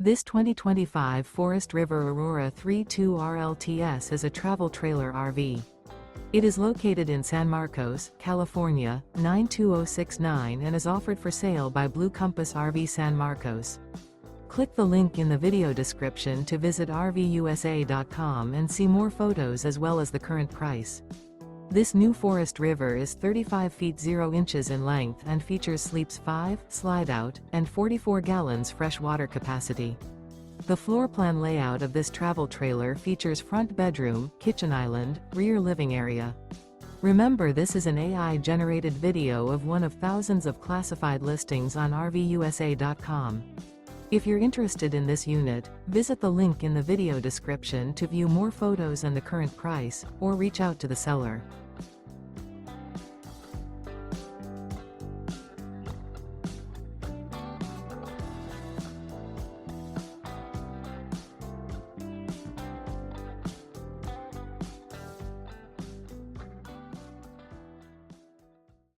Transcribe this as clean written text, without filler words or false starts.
This 2025 Forest River Aurora 3.2 RLTS is a travel trailer RV. It is located in San Marcos, California, 92069 and is offered for sale by Blue Compass RV San Marcos. Click the link in the video description to visit RVUSA.com and see more photos as well as the current price. This new Forest River is 35 feet 0 inches in length and features sleeps 5, slide-out, and 44 gallons fresh water capacity. The floor plan layout of this travel trailer features front bedroom, kitchen island, rear living area. Remember, this is an AI-generated video of one of thousands of classified listings on RVUSA.com. If you're interested in this unit, visit the link in the video description to view more photos and the current price, or reach out to the seller.